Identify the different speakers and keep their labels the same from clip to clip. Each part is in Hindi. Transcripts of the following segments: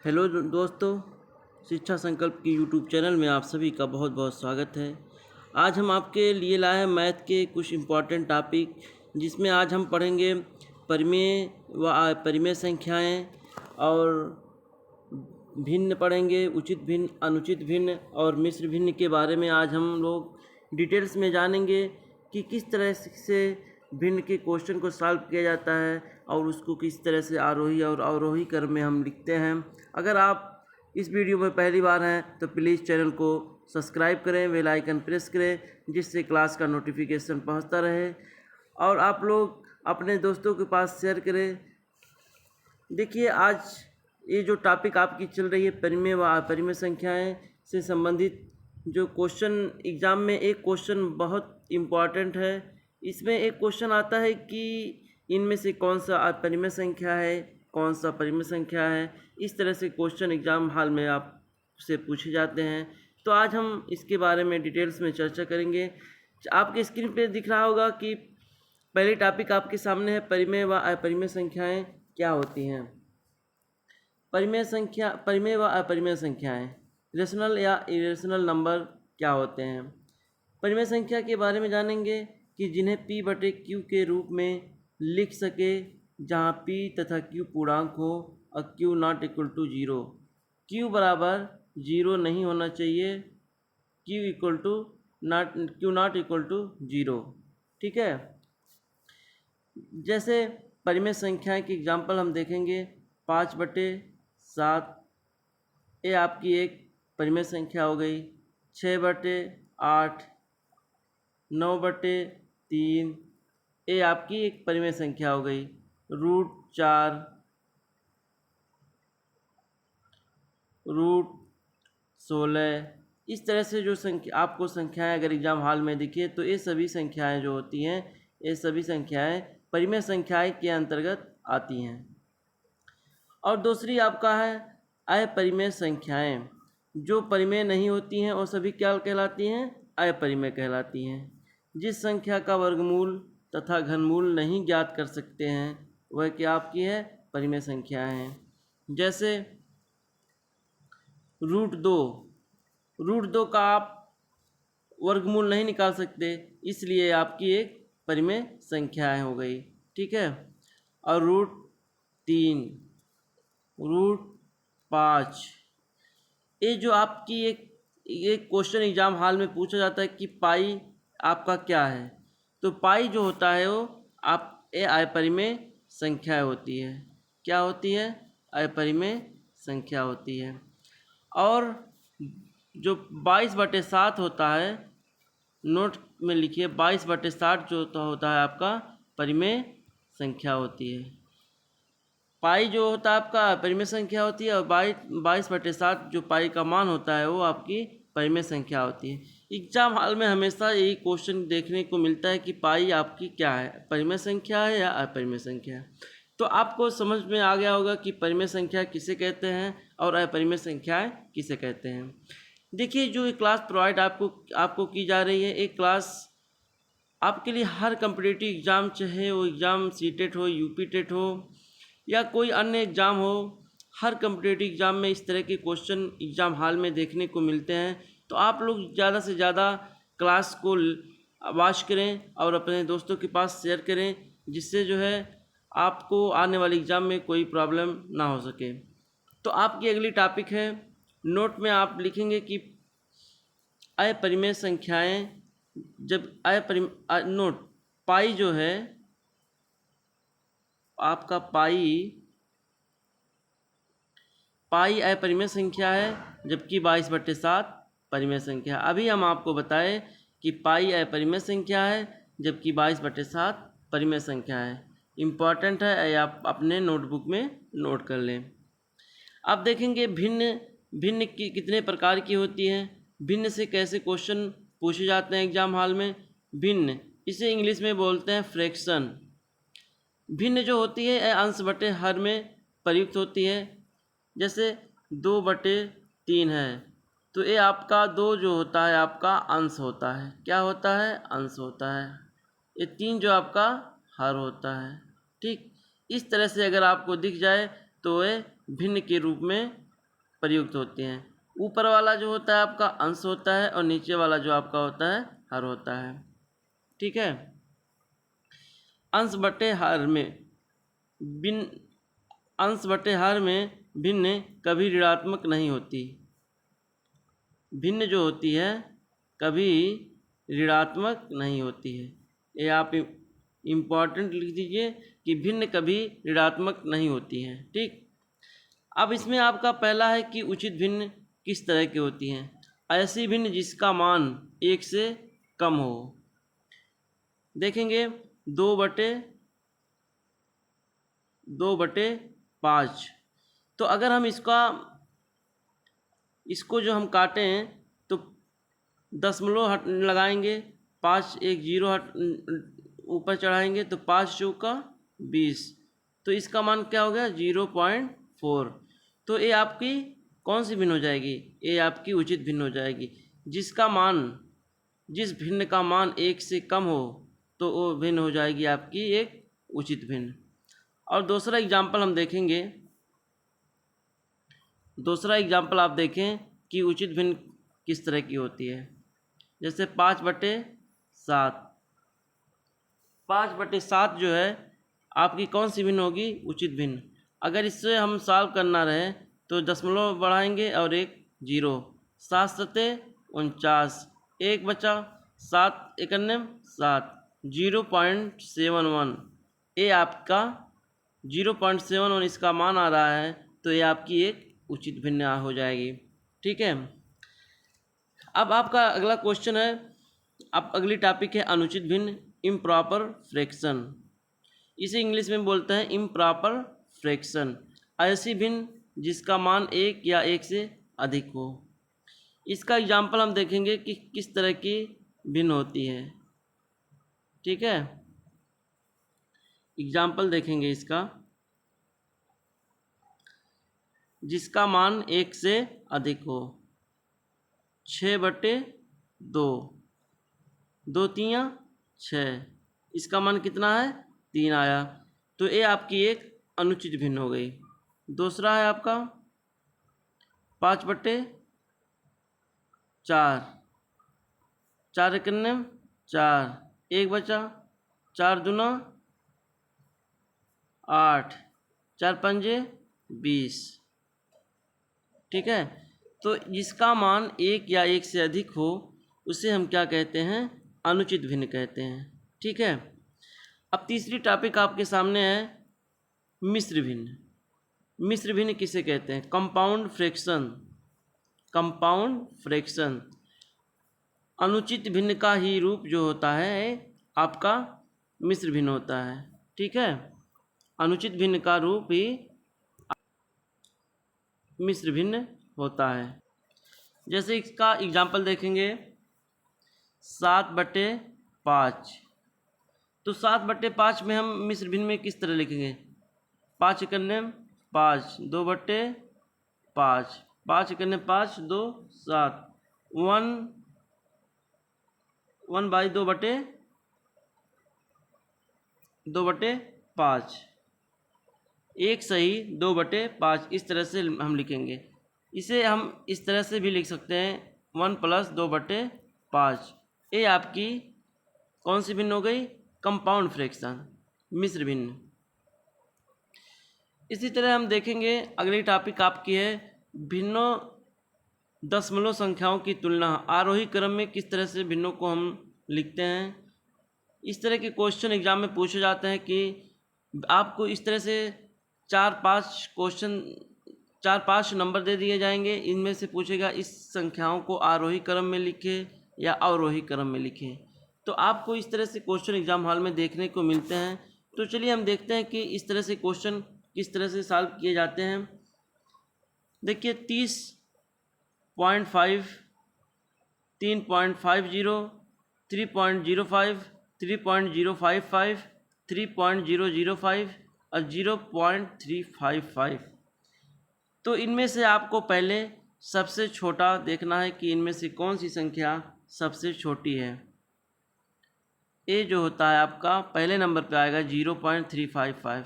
Speaker 1: दोस्तों, शिक्षा संकल्प की यूट्यूब चैनल में आप सभी का बहुत बहुत स्वागत है। आज हम आपके लिए लाए हैं मैथ के कुछ इम्पॉर्टेंट टॉपिक, जिसमें आज हम पढ़ेंगे परिमेय व अपरिमेय संख्याएं और भिन्न पढ़ेंगे, उचित भिन्न, अनुचित भिन्न और मिश्र भिन्न के बारे में आज हम लोग डिटेल्स में जानेंगे कि किस तरह से भिन्न के क्वेश्चन को सॉल्व किया जाता है और उसको किस तरह से आरोही और अवरोही क्रम में हम लिखते हैं। अगर आप इस वीडियो में पहली बार हैं तो प्लीज़ चैनल को सब्सक्राइब करें, बेल आइकन प्रेस करें, जिससे क्लास का नोटिफिकेशन पहुंचता रहे और आप लोग अपने दोस्तों के पास शेयर करें। देखिए, आज ये जो टॉपिक आपकी चल रही है परिमेय व अपरिमेय संख्याएं से संबंधित जो क्वेश्चन एग्ज़ाम में एक क्वेश्चन बहुत इम्पॉर्टेंट है। इसमें एक क्वेश्चन आता है कि इनमें से कौन सा अपरिमेय संख्या है, कौन सा परिमेय संख्या है। इस तरह से क्वेश्चन एग्ज़ाम हॉल में आपसे पूछे जाते हैं। तो आज हम इसके बारे में डिटेल्स में चर्चा करेंगे। आपके स्क्रीन पे दिख रहा होगा कि पहली टॉपिक आपके सामने है परिमेय व अपरिमेय संख्याएं क्या होती हैं। परिमेय व अपरिमेय संख्याएं, रेशनल या इरेशनल नंबर क्या होते हैं। परिमेय संख्या के बारे में जानेंगे कि जिन्हें P/Q के रूप में लिख सके, जहां P तथा Q पूर्णांक हो और Q not equal to 0। Q बराबर 0 नहीं होना चाहिए, Q नॉट इक्वल टू 0। ठीक है। जैसे परिमेय संख्याएं की एग्जांपल हम देखेंगे। 5/7 ये आपकी एक परिमेय संख्या हो गई। 6/8, 9/3 ये आपकी एक परिमेय संख्या हो गई। √4, √16, इस तरह से जो संख्या आपको संख्याएं अगर एग्जाम हॉल में दिखे तो ये सभी संख्याएं जो होती हैं, ये सभी संख्याएं परिमेय संख्याएं के अंतर्गत आती हैं। और दूसरी आपका है अपरिमेय संख्याएं। जो परिमेय नहीं होती हैं वो सभी क्या कहलाती हैं? अपरिमेय कहलाती हैं। जिस संख्या का वर्गमूल तथा घनमूल नहीं ज्ञात कर सकते हैं वह क्या आपकी है? परिमेय संख्याएं हैं। जैसे √2 का आप वर्गमूल नहीं निकाल सकते, इसलिए आपकी एक परिमेय संख्याएं हो गई। ठीक है। और √3, √5, ये जो आपकी एक क्वेश्चन एग्जाम हॉल में पूछा जाता है कि पाई आपका क्या है। तो पाई जो होता है वो ये अपरिमेय संख्या होती है। क्या होती है? अपरिमेय संख्या होती है। और जो 22/7 होता है, नोट में लिखिए, 22/7 जो होता है आपका परिमेय संख्या होती है। पाई जो होता है आपका परिमेय संख्या होती है और 22/7 जो पाई का मान होता है वो आपकी परिमेय संख्या होती है। एग्जाम हॉल में हमेशा यही क्वेश्चन देखने को मिलता है कि पाई आपकी क्या है, परिमेय संख्या है या अपरिमेय संख्या है। तो आपको समझ में आ गया होगा कि परिमेय संख्या किसे कहते हैं और अपरिमेय संख्याएं किसे कहते हैं। देखिए, जो क्लास प्रोवाइड आपको की जा रही है, एक क्लास आपके लिए हर कम्पिटिटिव एग्ज़ाम, चाहे वो एग्ज़ाम सीटेट हो, यूपीटेट हो या कोई अन्य एग्ज़ाम हो, हर कम्पिटिटिव एग्ज़ाम में इस तरह के क्वेश्चन एग्ज़ाम हॉल में देखने को मिलते हैं। तो आप लोग ज़्यादा से ज़्यादा क्लास को वॉच करें और अपने दोस्तों के पास शेयर करें, जिससे जो है आपको आने वाले एग्ज़ाम में कोई प्रॉब्लम ना हो सके। तो आपकी अगली टॉपिक है, नोट में आप लिखेंगे कि अपरिमेय संख्याएं, जब नोट पाई जो है आपका पाई अपरिमेय संख्या है, जबकि 22/7 परिमेय संख्या। अभी हम आपको बताएं कि पाई अपरिमेय संख्या है जबकि 22/7 परिमेय संख्या है। इम्पॉर्टेंट है, आप अपने नोटबुक में नोट कर लें। अब देखेंगे भिन्न की कितने प्रकार की होती हैं, भिन्न से कैसे क्वेश्चन पूछे जाते हैं एग्जाम हॉल में। भिन्न, इसे इंग्लिश में बोलते हैं फ्रैक्शन। भिन्न जो होती है अंश बटे हर में प्रयुक्त होती है। जैसे 2/3 है तो ये आपका 2 जो होता है आपका अंश होता है। क्या होता है? अंश होता है। ये 3 जो आपका हर होता है। ठीक, इस तरह से अगर आपको दिख जाए तो ये भिन्न के रूप में प्रयुक्त होते हैं। ऊपर वाला जो होता है आपका अंश होता है और नीचे वाला जो आपका होता है हर होता है। ठीक है। अंश बटे हर में भिन्न अंश बटे हर में भिन्न कभी ऋणात्मक नहीं होती। भिन्न जो होती है कभी ऋणात्मक नहीं होती है। ये आप इम्पॉर्टेंट लिख दीजिए कि भिन्न कभी ऋणात्मक नहीं होती हैं। ठीक। अब इसमें आपका पहला है कि उचित भिन्न किस तरह की होती हैं। ऐसी भिन्न जिसका मान 1 से कम हो। देखेंगे 2/5। तो अगर हम इसको जो हम काटें तो दशमलव हट लगाएंगे, 5 एक जीरो हट ऊपर चढ़ाएंगे तो 5 चौका 20, तो इसका मान क्या हो गया 0.4। तो ये आपकी कौन सी भिन्न हो जाएगी, ये आपकी उचित भिन्न हो जाएगी। जिस भिन्न का मान 1 से कम हो तो वो भिन्न हो जाएगी आपकी एक उचित भिन्न। और दूसरा एग्जाम्पल हम देखेंगे। दूसरा एग्जाम्पल आप देखें कि उचित भिन्न किस तरह की होती है। जैसे 5/7। 5/7 जो है आपकी कौन सी भिन्न होगी, उचित भिन्न। अगर इससे हम सॉल्व करना रहे तो दशमलव बढ़ाएंगे और एक जीरो, 7 सते 49, एक बचा 7 एकान्नवे 7, 0.71। ये आपका 0.71 इसका मान आ रहा है, तो ये आपकी एक उचित भिन्न हो जाएगी। ठीक है। अब आपका अगला क्वेश्चन है, अब अगली टॉपिक है अनुचित भिन्न, इम्प्रॉपर फ्रैक्शन। इसे इंग्लिश में बोलते हैं इम्प्रॉपर फ्रैक्शन। ऐसी भिन्न जिसका मान 1 या 1 से अधिक हो। इसका एग्जाम्पल हम देखेंगे कि किस तरह की भिन्न होती है। ठीक है। एग्जाम्पल देखेंगे इसका। जिसका मान 1 से अधिक हो। 6/2, 2 तियाँ 6, इसका मान कितना है 3 आया, तो ये आपकी एक अनुचित भिन्न हो गई। दूसरा है आपका 5/4, 4 एकान्नवे 4, एक बचा 4 दूना 8, 4 पंजे 20। ठीक है। तो जिसका मान 1 या 1 से अधिक हो उसे हम क्या कहते हैं, अनुचित भिन्न कहते हैं। ठीक है। अब तीसरी टॉपिक आपके सामने है मिश्र भिन्न। मिश्र भिन्न किसे कहते हैं, कंपाउंड फ्रैक्शन। कंपाउंड फ्रैक्शन अनुचित भिन्न का ही रूप जो होता है आपका मिश्र भिन्न होता है। ठीक है। अनुचित भिन्न का रूप ही मिश्र भिन्न होता है। जैसे इसका एग्जाम्पल देखेंगे 7/5। तो 7/5 में हम मिश्र भिन्न में किस तरह लिखेंगे, 5 एकान्नवे 5, 2/5, 5 एकान्नवे 5, 2 7, 1/2/5, एक सही 2/5, इस तरह से हम लिखेंगे। इसे हम इस तरह से भी लिख सकते हैं 1 + 2/5। ये आपकी कौन सी भिन्न हो गई, कंपाउंड फ्रैक्शन, मिश्र भिन्न। इसी तरह हम देखेंगे अगली टॉपिक आपकी है भिन्नों दशमलव संख्याओं की तुलना। आरोही क्रम में किस तरह से भिन्नों को हम लिखते हैं। इस तरह के क्वेश्चन एग्जाम में पूछे जाते हैं कि आपको इस तरह से 4-5 नंबर दे दिए जाएंगे। इनमें से पूछेगा इस संख्याओं को आरोही क्रम में लिखें या अवरोही क्रम में लिखें। तो आपको इस तरह से क्वेश्चन एग्जाम हॉल में देखने को मिलते हैं। तो चलिए हम देखते हैं कि इस तरह से क्वेश्चन किस तरह से सॉल्व किए जाते हैं। देखिए 30.5, 3.50, 3.05, 3.055, 3.005 और 0.355। तो इनमें से आपको पहले सबसे छोटा देखना है कि इनमें से कौन सी संख्या सबसे छोटी है। ए जो होता है आपका पहले नंबर पे आएगा 0.355।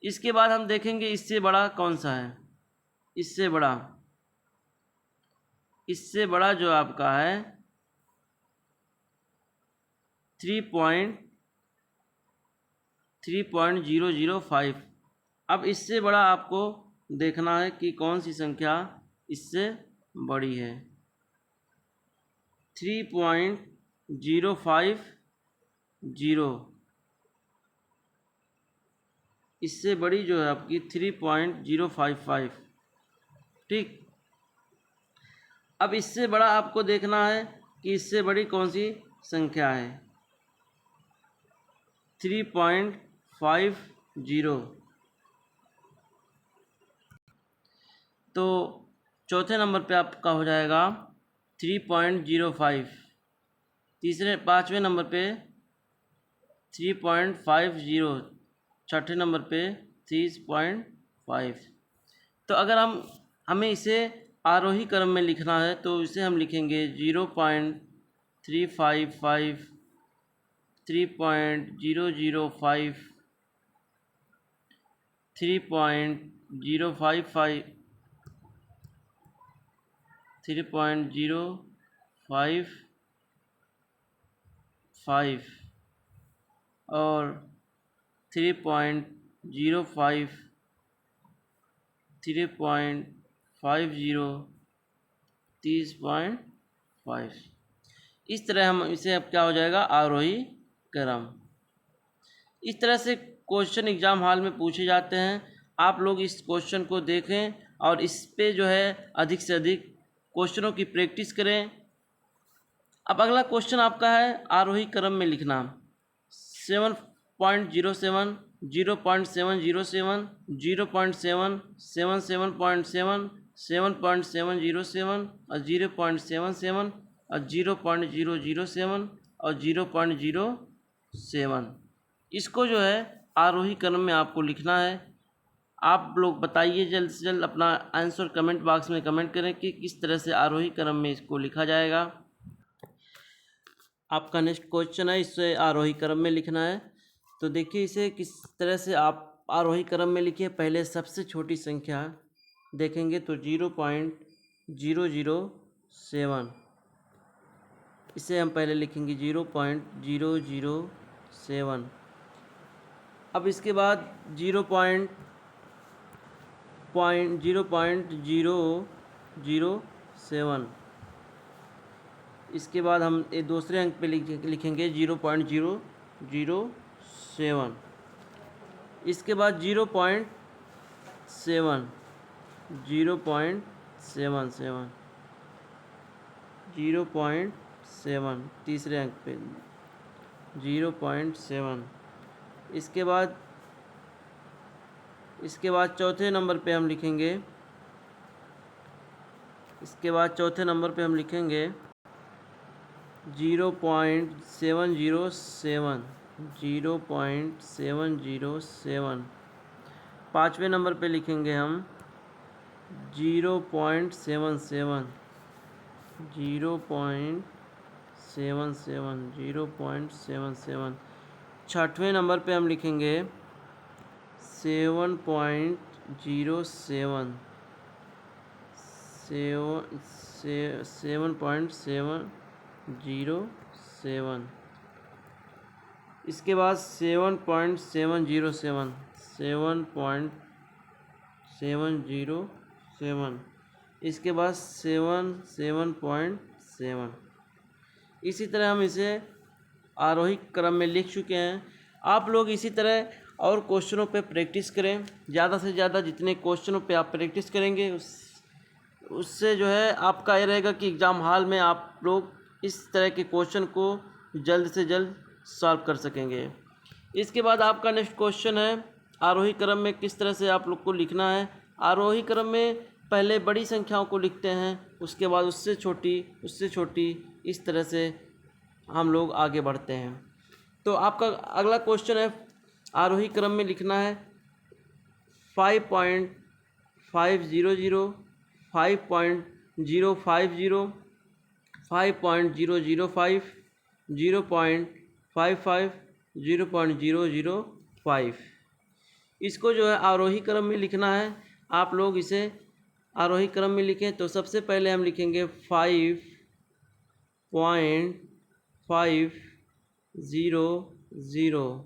Speaker 1: इसके बाद हम देखेंगे इससे बड़ा कौन सा है, इससे बड़ा इससे बड़ा जो आपका है 3.005। अब इससे बड़ा आपको देखना है कि कौन सी संख्या इससे बड़ी है। 3.050 इससे बड़ी जो है आपकी 3.055। ठीक, अब इससे बड़ा आपको देखना है कि इससे बड़ी कौन सी संख्या है। 3.50 तो चौथे नंबर पे आपका हो जाएगा 3.05। पाँचवें नंबर पे 3.50। छठे नंबर पे 3.5। तो अगर हमें इसे आरोही क्रम में लिखना है तो इसे हम लिखेंगे 0.355, 3.005, 3.055, 3.055 और 3.05, 3.50, 30.5। इस तरह हम इसे अब क्या हो जाएगा आरोही क्रम। इस तरह से क्वेश्चन एग्ज़ाम हॉल में पूछे जाते हैं। आप लोग इस क्वेश्चन को देखें और इस पे जो है अधिक से अधिक क्वेश्चनों की प्रैक्टिस करें। अब अगला क्वेश्चन आपका है आरोही क्रम में लिखना। 7.07, 0.707, 0.7, 77.7, 7.707 और 0.77 और 0.007 और 0.07। इसको जो है आरोही क्रम में आपको लिखना है। आप लोग बताइए जल्द से जल्द अपना आंसर कमेंट बॉक्स में कमेंट करें कि किस तरह से आरोही क्रम में इसको लिखा जाएगा। आपका नेक्स्ट क्वेश्चन है, इसे आरोही क्रम में लिखना है। तो देखिए इसे किस तरह से आप आरोही क्रम में लिखिए। पहले सबसे छोटी संख्या देखेंगे तो 0.007। इसे हम पहले लिखेंगे 0.007। अब इसके बाद 0.007। इसके बाद हम एक दूसरे अंक पे लिखेंगे 0.007। इसके बाद 0.7, 0.77, 0.7 तीसरे अंक पे 0.7। इसके बाद चौथे नंबर पे हम लिखेंगे 0.707, 0.707। पाँचवें नंबर पे लिखेंगे हम 0.77, 0.77, 0.77। छठवें नंबर पे हम लिखेंगे 7.07, 7.707। इसके बाद 7.707, 7.707। इसके बाद 7.7। इसी तरह हम इसे आरोही क्रम में लिख चुके हैं। आप लोग इसी तरह और क्वेश्चनों पे प्रैक्टिस करें। ज़्यादा से ज़्यादा जितने क्वेश्चनों पे आप प्रैक्टिस करेंगे उससे जो है आपका ये रहेगा कि एग्ज़ाम हॉल में आप लोग इस तरह के क्वेश्चन को जल्द से जल्द सॉल्व कर सकेंगे। इसके बाद आपका नेक्स्ट क्वेश्चन है आरोही क्रम में किस तरह से आप लोग को लिखना है। आरोही क्रम में पहले बड़ी संख्याओं को लिखते हैं, उसके बाद उससे छोटी, इस तरह से हम लोग आगे बढ़ते हैं। तो आपका अगला क्वेश्चन है आरोही क्रम में लिखना है 5.500, 5.050, 5.005, 0.55, 0.005। इसको जो है आरोही क्रम में लिखना है। आप लोग इसे आरोही क्रम में लिखें तो सबसे पहले हम लिखेंगे 5.500।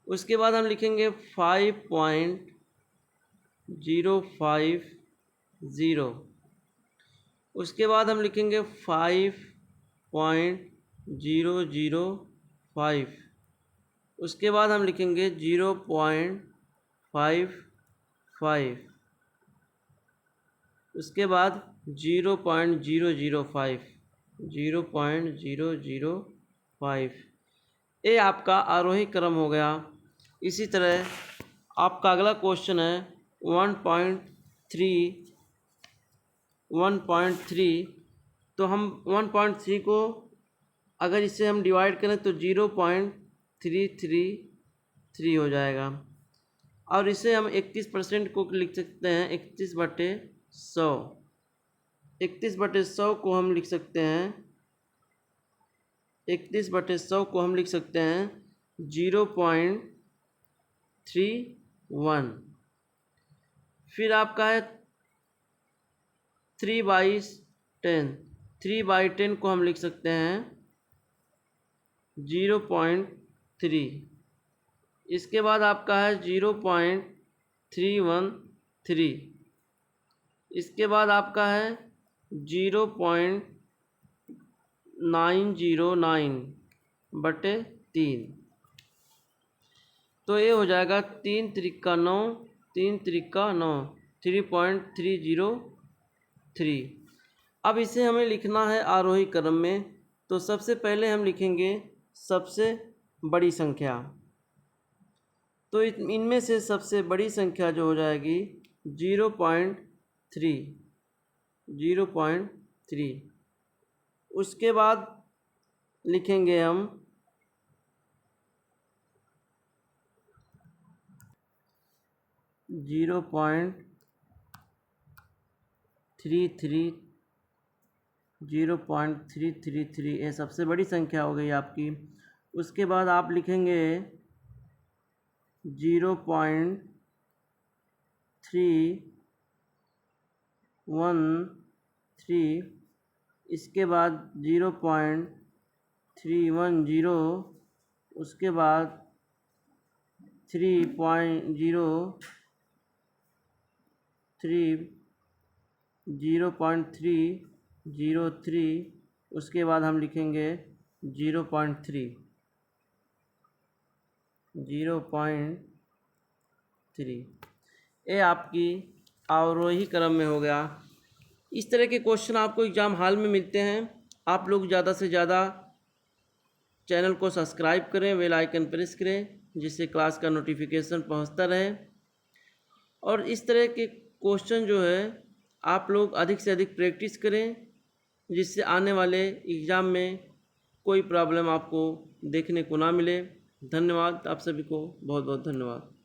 Speaker 1: उसके बाद हम लिखेंगे 5.050। उसके बाद हम लिखेंगे 5.005। उसके बाद हम लिखेंगे 0.55। उसके बाद 0.005। 0.005 ये आपका आरोही क्रम हो गया। इसी तरह आपका अगला क्वेश्चन है 1.3। तो हम 1.3 को अगर इसे हम डिवाइड करें तो 0.333 हो जाएगा। और इसे हम 31% को लिख सकते हैं 31/100। 31/100 को हम लिख सकते हैं 31/100 को हम लिख सकते हैं 0.31। फिर आपका है 3/10। 3/10 को हम लिख सकते हैं 0.3। इसके बाद आपका है 0.313। इसके बाद आपका है 0.909/3। तो ये हो जाएगा 3×9 3×9 3.303। अब इसे हमें लिखना है आरोही क्रम में। तो सबसे पहले हम लिखेंगे सबसे बड़ी संख्या। तो इनमें से सबसे बड़ी संख्या जो हो जाएगी 0.3। उसके बाद लिखेंगे हम 0.333। 0.333 ये सबसे बड़ी संख्या हो गई आपकी। उसके बाद आप लिखेंगे 0.313। इसके बाद 0.310। उसके बाद 0.03। उसके बाद हम लिखेंगे 0.3। ये आपकी आरोही क्रम में हो गया। इस तरह के क्वेश्चन आपको एग्ज़ाम हॉल में मिलते हैं। आप लोग ज़्यादा से ज़्यादा चैनल को सब्सक्राइब करें, बेल आइकन प्रेस करें, जिससे क्लास का नोटिफिकेशन पहुंचता रहे। और इस तरह के क्वेश्चन जो है आप लोग अधिक से अधिक प्रैक्टिस करें, जिससे आने वाले एग्ज़ाम में कोई प्रॉब्लम आपको देखने को ना मिले। धन्यवाद। आप सभी को बहुत बहुत धन्यवाद।